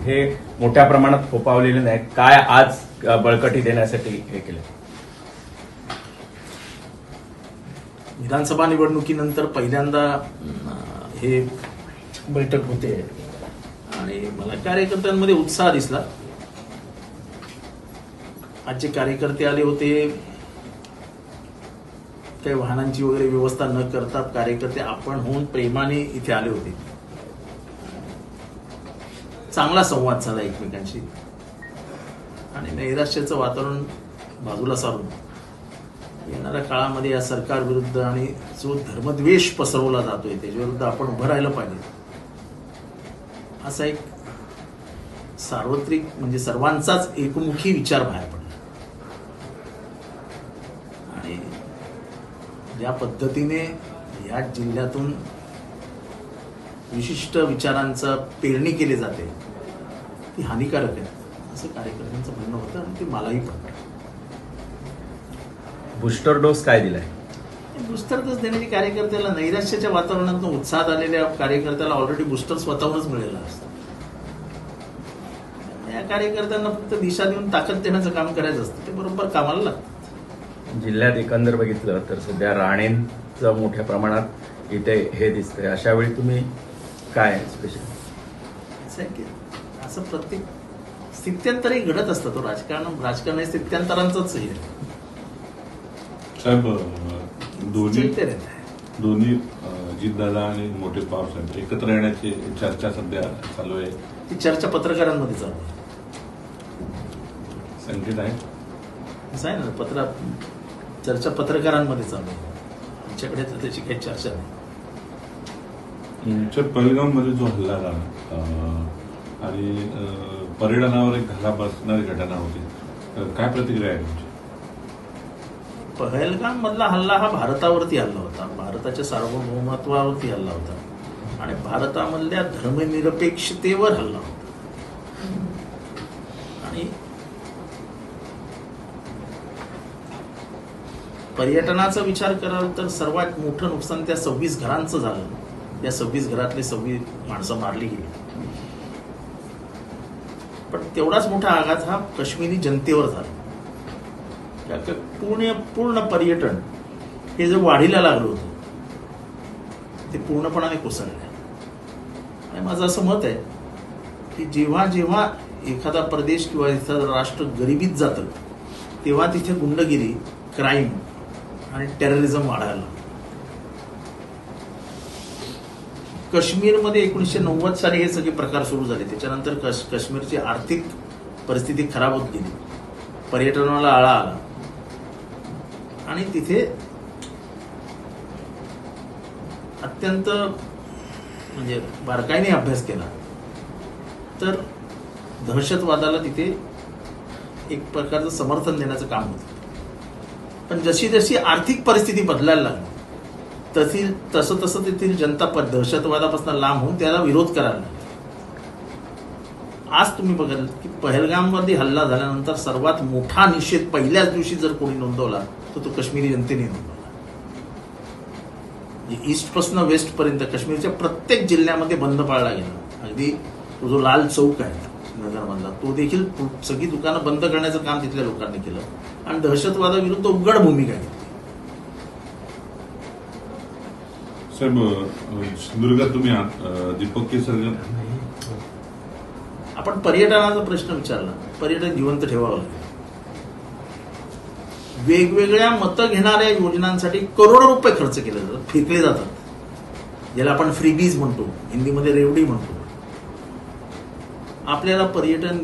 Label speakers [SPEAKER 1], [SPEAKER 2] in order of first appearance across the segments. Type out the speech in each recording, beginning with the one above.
[SPEAKER 1] हे मोठ्या प्रमाणात फोपावलेले नाही, काय आज बळकटी देण्यासाठी हे केलं?
[SPEAKER 2] विधानसभा निवडणुकीनंतर पहिल्यांदा हे बैठक होते आणि मला कार्यकर्त्यांमध्ये उत्साह दिसला. आज जे कार्यकर्ते आले होते, काही वाहनांची वगैरे व्यवस्था न करता कार्यकर्ते आपण होऊन प्रेमाने इथे आले होते. चांगला संवाद झाला एकमेकांशी आणि नैराश्याचं वातावरण बाजूला सारून येणाऱ्या काळामध्ये या सरकार विरुद्ध आणि जो धर्मद्वेष पसरवला जातोय त्याच्याविरुद्ध आपण उभं राहिलं पाहिजे, असा एक सार्वत्रिक म्हणजे सर्वांचाच एकमुखी विचार बाहेर पडला. आणि ज्या पद्धतीने या जिल्ह्यातून विशिष्ट विचारांचं पेरणी केली जाते ती हानिकारक आहे असं कार्यकर्त्यांचं म्हणणं होतं आणि ते मलाही पडलं.
[SPEAKER 1] बूस्टर डोस काय दिलाय?
[SPEAKER 2] बूस्टर डोस देण्याची कार्यकर्त्याला नैराश्याच्या वातावरणातून उत्साहात आलेल्या कार्यकर्त्याला ऑलरेडी बूस्टर स्वतःहूनच मिळालेला असतं. या कार्यकर्त्यांना फक्त दिशा देऊन ताकद देण्याचं काम करायचं असतं, ते बरोबर कामाला लागतं.
[SPEAKER 1] जिल्ह्यात एकंदर बघितलं तर सध्या राणेंचं मोठ्या प्रमाणात इथे हे दिसतंय, अशा वेळी तुम्ही काय स्पेशल?
[SPEAKER 2] असं प्रत्येक स्थित्यंतरही घडत असतं, तो राजकारण हे स्थित्यंतरांचंच हे
[SPEAKER 3] साहेब. दोन्ही अजितदादा आणि मोठे पवारसाहेब एकत्र येण्याची चर्चा सध्या चालू आहे.
[SPEAKER 2] ती चर्चा पत्रकारांमध्ये चालू आहे.
[SPEAKER 3] संकेत आहे
[SPEAKER 2] असं आहे ना, चर्चा पत्रकारांमध्ये चालू आहे. आमच्याकडे तर त्याची काही चर्चा नाही.
[SPEAKER 3] पहलगाममध्ये जो हल्ला झाला आणि पर्यटनावर एक घाला बसणारी घटना होती, काय प्रतिक्रिया आहे तुमची?
[SPEAKER 2] पहलगाम मधला हल्ला हा भारतावरती हल्ला होता, भारताच्या सार्वभौमत्वावरती हल्ला होता आणि भारतामधल्या धर्मनिरपेक्षतेवर हल्ला होता. आणि पर्यटनाचा विचार कराल तर सर्वात मोठं नुकसान त्या 26 घरांचं झालं. या 26 घरातले 26 माणसं मारली गेली. पण तेवढाच मोठा आघात हा काश्मीरी जनतेवर झाला. पूर्ण पर्यटन हे जे वाढीला लागलं होतं ते पूर्णपणाने कोसळलं. आणि माझं असं मत आहे की जेव्हा जेव्हा एखादा प्रदेश किंवा एखादं राष्ट्र गरिबीत जातं तेव्हा तिथे गुंडगिरी, क्राईम आणि टेररिझम वाढायला. काश्मीरमध्ये 1990 साली हे सगळे प्रकार सुरू झाले. त्याच्यानंतर काश्मीरची आर्थिक परिस्थिती खराब होत गेली, पर्यटनाला आळा आला आणि तिथे अत्यंत म्हणजे बारकाईने अभ्यास केला तर दहशतवादाला तिथे एक प्रकारचं समर्थन देण्याचं काम होतं. पण जशी जशी आर्थिक परिस्थिती बदलायला लागली तसं तसं तेथील जनता दहशतवादापासून लांब होऊन त्याला विरोध करायला लागली. आज तुम्ही बघाल की पहलगाममध्ये हल्ला झाल्यानंतर सर्वात मोठा निषेध पहिल्याच दिवशी जर कोणी नोंदवला तर तो काश्मीरी जनतेने नोंदवला. ईस्ट पासून वेस्ट पर्यंत काश्मीरच्या प्रत्येक जिल्ह्यामध्ये बंद पाळला गेला. अगदी तो जो लाल चौक आहे नगरमधला तो देखील सगळी दुकानं बंद करण्याचं काम तिथल्या लोकांनी केलं आणि दहशतवादाविरुद्ध उघड भूमिका घेतली.
[SPEAKER 3] साहेब, सिंधुदुर्गात तुम्ही दीपक केसरकर,
[SPEAKER 2] आपण पर्यटनाचा प्रश्न विचारला. पर्यटन जिवंत ठेवावं लागेल. वेगवेगळ्या मतं घेणाऱ्या योजनांसाठी करोडो रुपये खर्च केले जातात, फेकले जातात, ज्याला आपण फ्रीबीज म्हणतो, हिंदीमध्ये रेवडी म्हणतो. आपल्याला पर्यटन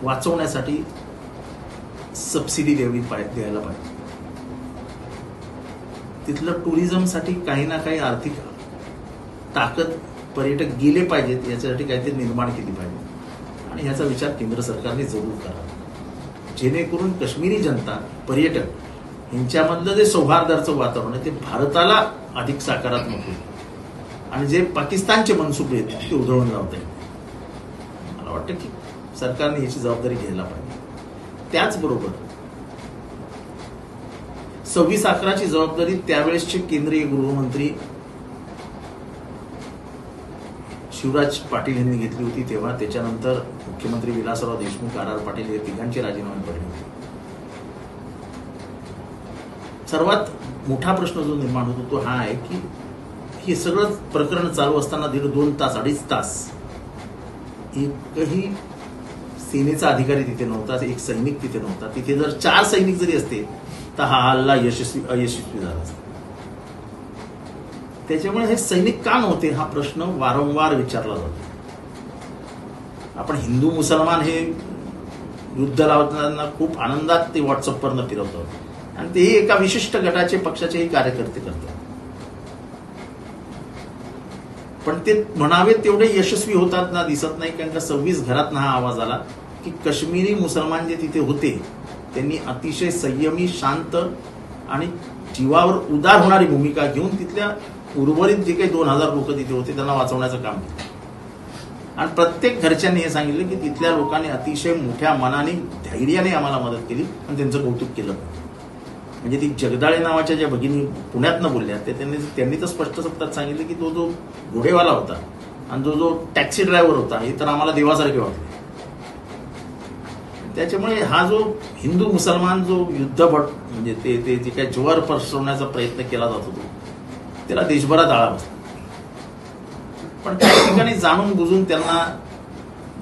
[SPEAKER 2] वाचवण्यासाठी सबसिडी द्यायला पाहिजे. तिथलं टुरिझमसाठी काही ना काही आर्थिक ताकद पर्यटक गेले पाहिजेत याच्यासाठी काहीतरी निर्माण केली पाहिजे आणि ह्याचा विचार केंद्र सरकारने जरूर करावा, जेणेकरून काश्मीरी जनता, पर्यटक यांच्यामधलं जे सौहार्दाचं वातावरण आहे ते भारताला अधिक सकारात्मक होईल आणि जे पाकिस्तानचे मनसुबे आहेत ते उधळून लावता येईल. मला वाटतं की सरकारने याची जबाबदारी घ्यायला पाहिजे. त्याचबरोबर 26/11ची जबाबदारी त्यावेळेसचे केंद्रीय गृहमंत्री शिवराज पाटील यांनी घेतली होती तेव्हा, त्याच्यानंतर मुख्यमंत्री विलासराव देशमुख, आर पाटील हे तिघांचे राजीनामे पडले होते. सर्वात मोठा प्रश्न जो निर्माण होतो तो हा आहे की हे सगळं प्रकरण चालू असताना 1.5 तास 2.5 तास एकही सेनेचा अधिकारी तिथे नव्हता, एक सैनिक तिथे नव्हता. तिथे जर 4 सैनिक जरी असते तर हा हल्ला अयशस्वी झाला असता. त्याच्यामुळे हे सैनिक का नव्हते हा प्रश्न वारंवार विचारला जातो. आपण हिंदू मुसलमान हे युद्ध लावताना खूप आनंदात ते व्हॉट्सअपवरनं फिरवतात आणि तेही एका विशिष्ट गटाचे पक्षाचेही कार्यकर्ते करतात. पण ते म्हणावे तेवढे यशस्वी होतात ना दिसत नाही. कारण का 26 घरातनं हा आवाज आला की काश्मीरी मुसलमान जे तिथे होते त्यांनी अतिशय संयमी, शांत आणि जीवावर उदार होणारी भूमिका घेऊन तिथल्या उर्वरित जे काही 2000 लोक तिथे होते त्यांना वाचवण्याचं काम केलं. आणि प्रत्येक घरच्यांनी हे सांगितलं की तिथल्या लोकांनी अतिशय मोठ्या मनाने, धैर्याने आम्हाला मदत केली आणि त्यांचं कौतुक केलं. म्हणजे ती जगदाळे नावाच्या ज्या भगिनी पुण्यातनं बोलल्या त्यांनी तर स्पष्ट शब्दात सांगितलं की तो जो घोडेवाला होता आणि जो टॅक्सी ड्रायव्हर होता हे तर आम्हाला देवासारखे वाटले. त्याच्यामुळे हा जो हिंदू मुसलमान जो युद्धभट म्हणजे ते जे काही ज्वर पसरवण्याचा प्रयत्न केला जात होतो त्याला देशभरात आळा बसला. पण काही ठिकाणी जाणून बुजून त्यांना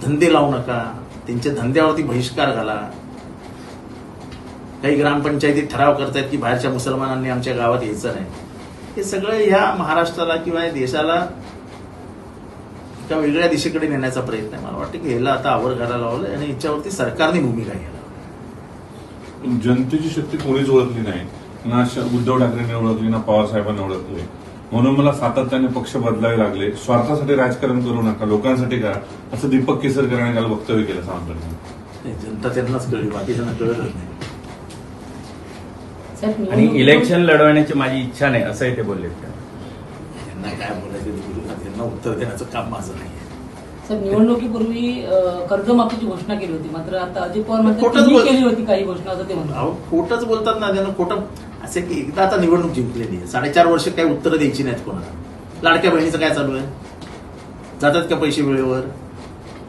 [SPEAKER 2] धंदे लावू नका, त्यांच्या धंद्यावरती बहिष्कार घाला. काही ग्रामपंचायतीत ठराव करतायत की बाहेरच्या मुसलमानांनी आमच्या गावात यायचं नाही. हे सगळं ह्या महाराष्ट्राला किंवा या देशाला एका वेगळ्या दिशेकडे नेण्याचा प्रयत्न आहे. मला वाटतं की ह्याला आता आवर घालायला लावलं आणि याच्यावरती सरकारने भूमिका घ्यायला.
[SPEAKER 3] जनतेची शक्ती कोणीच ओळखली नाही ना, उद्धव ठाकरेंनी ओळखली ना पवार साहेबांनी ओळखले. म्हणून मला सातत्याने पक्ष बदलावे लागले. स्वार्थासाठी राजकारण करू नका, लोकांसाठी करा, असं दीपक केसरकरांनी काल वक्तव्य केलं सावंतांनी.
[SPEAKER 2] जनता त्यांनाच कळली, बाकीच्यांना कळलंच नाही.
[SPEAKER 1] आणि इलेक्शन लढवण्याची माझी इच्छा नाही असंही ते बोलले.
[SPEAKER 2] त्यांना काय बोलायचं, त्यांना उत्तर देण्याचं काम माझं नाही.
[SPEAKER 4] सर, निवडणुकीपूर्वी कर्जमाफीची घोषणा केली होती, मात्र आता अजित पवार
[SPEAKER 2] खोटंच
[SPEAKER 4] म्हणतात केली होती काही घोषणा, असं ते म्हणतात.
[SPEAKER 2] खोटंच बोलतात ना, त्यांना खोटं असं की एकदा आता निवडणूक जिंकलेली आहे, 4.5 वर्ष काही उत्तरं द्यायची नाहीत कोणाला. लाडक्या बहिणीचं काय चालू आहे, जातात का पैसे वेळेवर?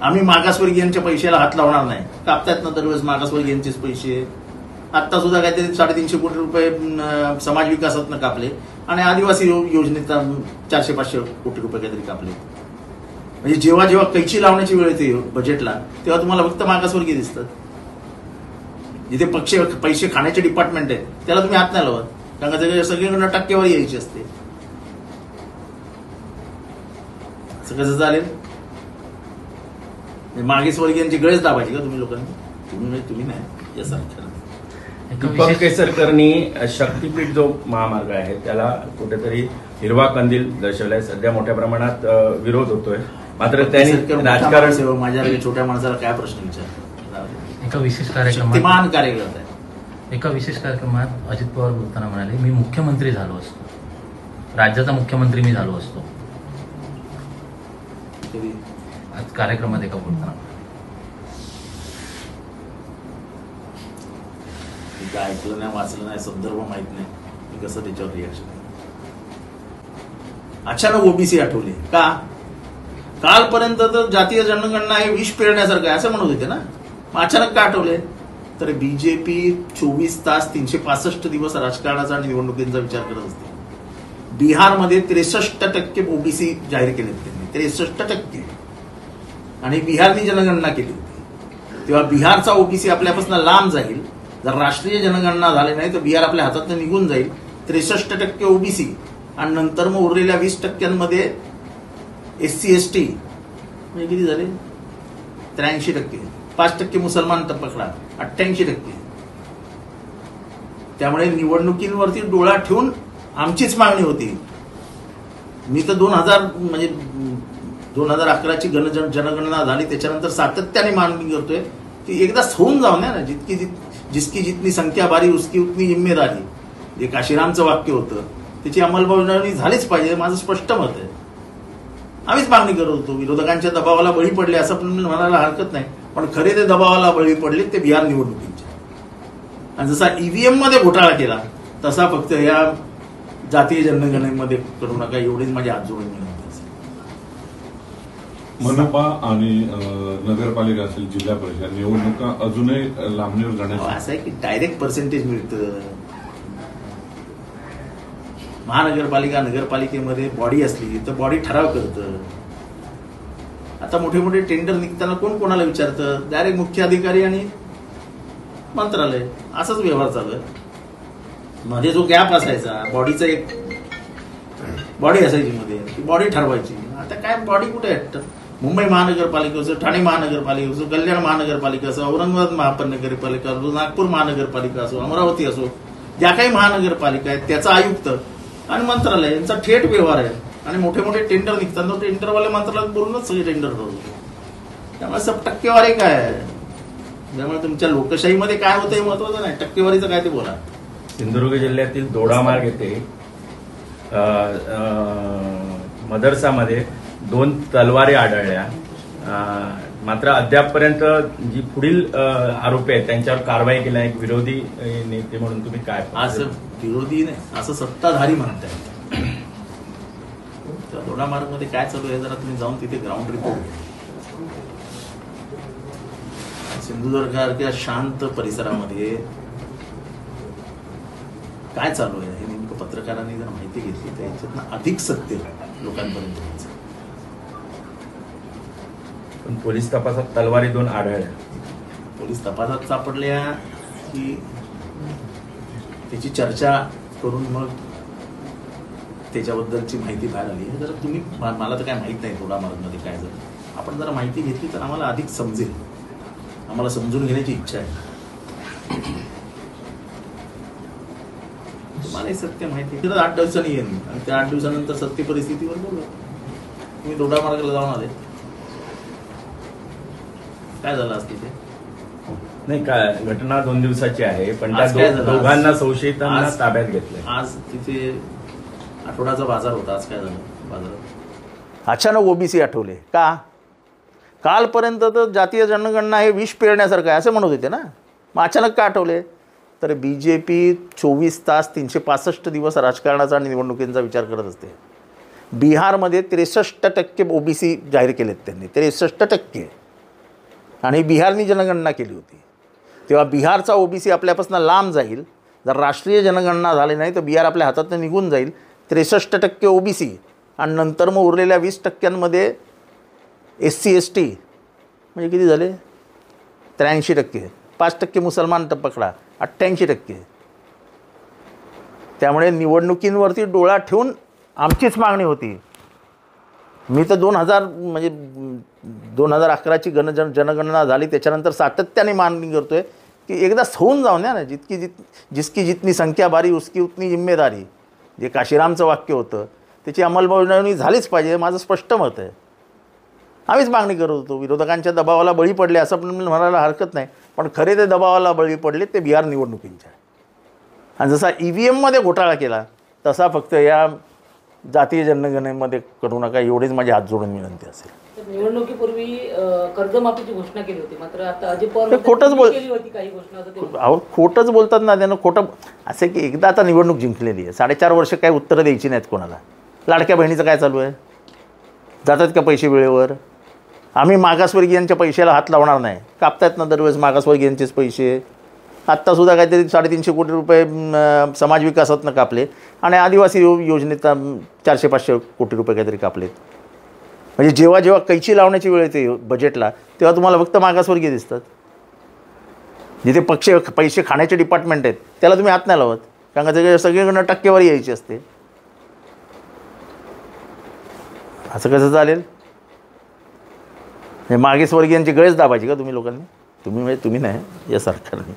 [SPEAKER 2] आम्ही मागासवर्गीयांच्या पैशाला हात लावणार नाही, कापतायत ना दरवेळेस मागासवर्गीयांचेच पैसे. आता सुद्धा काहीतरी 350 कोटी रुपये समाज विकासातनं कापले आणि आदिवासी योजनेचा 400-500 कोटी रुपये काहीतरी कापले. म्हणजे जेव्हा जेव्हा कैची लावण्याची वेळ येते बजेटला तेव्हा तुम्हाला फक्त मागासवर्गीय दिसतात. जिथे पैसे खाण्याचे डिपार्टमेंट आहे त्याला तुम्ही हात नाही लावत, कारण का सगळीकडनं टक्केवारी यायची असते. असं कसं चालेल? मागासवर्गीयांची गळच दाबायची का तुम्ही लोकांनी? तुम्ही नाही या सरकारने.
[SPEAKER 1] दीपक केसरकरनी शक्तीपीठ जो महामार्ग आहे त्याला कुठेतरी हिरवा कंदील दर्शवलाय. सध्या मोठ्या प्रमाणात विरोध होतोय, मात्र त्यांनी राजकारण
[SPEAKER 2] माझ्या छोट्या माणसाला काय प्रश्न विचारतो.
[SPEAKER 5] एका विशेष कार्यक्रमात
[SPEAKER 2] शक्तिमान कार्यकर्ता आहे.
[SPEAKER 5] एका विशेष कार्यक्रमात अजित पवार बोलताना म्हणाले, मी मुख्यमंत्री झालो असतो, राज्याचा मुख्यमंत्री मी झालो असतो. आज कार्यक्रमात एका बोलताना
[SPEAKER 2] काय ऐकलं नाही, वाचलं नाही, संदर्भ माहित नाही, कसं त्याच्यावर रिॲक्शन. अचानक ओबीसी आठवले का? कालपर्यंत तर जातीय जनगणना हे विष पेरण्यासारखं आहे असं म्हणत होते ना, मग अचानक का आठवले? तर बीजेपी 24 तास 365 दिवस राजकारणाचा आणि निवडणुकीचा विचार करत असते. बिहारमध्ये 63% ओबीसी जाहीर केले त्यांनी, 63%. आणि बिहारनी जनगणना केली होती तेव्हा बिहारचा ओबीसी आपल्यापासून लांब जाईल. जर राष्ट्रीय जनगणना झाली नाही तर बिहार आपल्या हातातून निघून जाईल. 63% ओबीसी आणि नंतर मग उरलेल्या 20% SC ST म्हणजे किती झाले? 83%. 5% मुसलमान तर पकडा, 88%. त्यामुळे निवडणुकींवरती डोळा ठेवून आमचीच मागणी होती. मी तर 2011ची जनगणना झाली त्याच्यानंतर सातत्याने मागणी करतोय की एकदा होऊन जाऊ ना, जिसकी जितनी संख्या बारी उसकी उतनी जिम्मेदारी, जे काशीरामचं वाक्य होतं त्याची अंमलबजावणी झालीच पाहिजे, माझं स्पष्ट मत आहे. आम्हीच मागणी करत होतो. विरोधकांच्या दबावाला बळी पडले असं पण म्हणायला हरकत नाही, पण खरे ते दबावाला बळी पडले ते बिहार निवडणुकींच्या. आणि जसा ईव्हीएम मध्ये घोटाळा केला तसा फक्त या जातीय जनगणनेमध्ये करू नका, एवढीच माझी हात जोडून विनंती.
[SPEAKER 3] मनपा आणि नगरपालिका असेल, जिल्हा परिषद निवडणुका अजूनही लांबणीवर जाण्याचं
[SPEAKER 2] असं आहे की डायरेक्ट पर्सेंटेज मिळतं. महानगरपालिका नगरपालिकेमध्ये बॉडी असली तर बॉडी ठराव करतं. आता मोठे मोठे टेंडर निघताना कोण कोणाला विचारतं? डायरेक्ट मुख्य अधिकारी आणि मंत्रालय, असाच व्यवहार चालू आहे. मध्ये जो गॅप असायचा, बॉडीचा एक बॉडी असायची मध्ये, ती बॉडी ठरवायची. आता काय बॉडी कुठे आहे? मुंबई महानगरपालिका असो, ठाणे महानगरपालिका असो, कल्याण महानगरपालिका असो, औरंगाबाद महानगरपालिका असो, नागपूर महानगरपालिका असो, अमरावती असो, ज्या काही महानगरपालिका आहेत त्याचा आयुक्त आणि मंत्रालय यांचा थेट व्यवहार आहे. आणि मोठे मोठे टेंडर निघतात, टेंडरवाले मंत्रालयात बोलूनच सगळे टेंडर ठरवतो. त्यामुळे सब टक्केवारी काय आहे? त्यामुळे तुमच्या लोकशाहीमध्ये काय होतं हे महत्वाचं नाही, टक्केवारीचं काय ते बोला.
[SPEAKER 1] सिंधुदुर्ग जिल्ह्यातील दोडामार्ग येथे मदरसामध्ये 2 तलवारी आढळल्या. मात्र अद्यापपर्यंत जी पुढील आरोपी आहेत त्यांच्यावर कारवाई केली. एक विरोधी नेते म्हणून तुम्ही काय?
[SPEAKER 2] असं विरोधी नाही, असं सत्ताधारी म्हणताय. त्या दोडामार्ग मध्ये काय चालू आहे जरा तुम्ही जाऊन तिथे ग्राउंड रिपोर्ट घ्या. सिंधुदुर्गासारख्या शांत परिसरामध्ये काय चालू आहे हे नेमकं पत्रकारांनी जर माहिती घेतली तर याच्यातनं अधिक सत्य लोकांपर्यंत पोहोचेल.
[SPEAKER 1] पण पोलीस तपासात तलवारी 2 आढळल्या.
[SPEAKER 2] पोलीस तपासात सापडल्या की त्याची चर्चा करून मग त्याच्याबद्दलची माहिती बाहेर आली. जर तुम्ही मला तर काय माहित नाही दोडामार्गमध्ये काय झालं, आपण जरा माहिती घेतली तर आम्हाला अधिक समजेल. आम्हाला समजून घेण्याची इच्छा आहे. तुम्हाला सत्य माहिती 8 दिवसांनी येईल आणि त्या 8 दिवसानंतर सत्य परिस्थितीवर बोलू. तुम्ही दोडामार्गाला जाऊन आले, काय झालं आज तिथे?
[SPEAKER 1] नाही, काय घटना 2 दिवसाची आहे, पण
[SPEAKER 2] आज
[SPEAKER 1] त्या
[SPEAKER 2] काय झालं?
[SPEAKER 1] दोघांना संशयितांना ताब्यात घेतलंय.
[SPEAKER 2] आज तिथे आठवड्याचा बाजार होता. आज काय झालं बाजारात?
[SPEAKER 6] अचानक ओबीसी आठवले का? कालपर्यंत तर जातीय जनगणना हे विष पेरण्यासारखं आहे असं म्हणत होते ना, मग अचानक का आठवले? तर BJP 24 तास 365 दिवस राजकारणाचा आणि निवडणुकींचा विचार करत असते. बिहारमध्ये 63% ओबीसी जाहीर केलेत त्यांनी, 63%. आणि बिहारनी जनगणना केली होती तेव्हा बिहारचा ओबीसी आपल्यापासून लांब जाईल. जर राष्ट्रीय जनगणना झाली नाही तर बिहार आपल्या हातातून निघून जाईल. 63% ओबीसी आणि नंतर मग उरलेल्या 20% SC ST म्हणजे किती झाले? 83%. 5% मुसलमान पकडा, 88%. त्यामुळे निवडणुकींवरती डोळा ठेवून आमचीच मागणी होती. मी तर 2011ची जनगणना झाली त्याच्यानंतर सातत्याने मागणी करतोय की एकदा होऊन जाऊन द्या ना. जिसकी जितनी संख्या बारी उसकी उतनी जिम्मेदारी, जे काशीरामचं वाक्य होतं त्याची अंमलबजावणी झालीच पाहिजे, माझं स्पष्ट मत आहे. आम्हीच मागणी करत होतो. विरोधकांच्या दबावाला बळी पडले असं पण म्हणायला हरकत नाही, पण खरे ते दबावाला बळी पडले ते बिहार निवडणुकींच्या. आणि जसा EVMमध्ये घोटाळा केला तसा फक्त या जातीय जनगणनेमध्ये करू नका, एवढीच माझी हात जोडून विनंती असेल.
[SPEAKER 4] निवडणुकीपूर्वी कर्जमाफीची घोषणा केली होती, मात्र आता अजित पवार
[SPEAKER 6] खोटंच
[SPEAKER 4] केली होती काही घोषणा.
[SPEAKER 6] अहो खोटंच बोलतात ना, त्यानं खोटं असं की एकदा आता निवडणूक जिंकलेली आहे, 4.5 वर्ष काय उत्तरं द्यायची नाहीत कोणाला. लाडक्या बहिणीचं काय चालू आहे? जातात का पैसे वेळेवर? आम्ही मागासवर्गीयांच्या पैशाला हात लावणार नाही. कापतायत ना दरवेळेस मागासवर्गीयांचेच पैसे. आत्तासुद्धा काहीतरी 350 कोटी रुपये समाज विकासातनं कापले आणि आदिवासी योजनेत 400-500 कोटी रुपये काहीतरी कापलेत. म्हणजे जेव्हा जेव्हा कैची लावण्याची वेळ येते बजेटला तेव्हा तुम्हाला फक्त मागासवर्गीय दिसतात. जिथे पैसे खाण्याचे डिपार्टमेंट आहेत त्याला तुम्ही हात नाही लावत, कारण का सगळीकडनं टक्केवारी यायची असते. असं कसं चालेल? हे मागासवर्गीयांची गळेच दाबायची का तुम्ही लोकांनी? तुम्ही म्हणजे तुम्ही नाही, या सरकारने.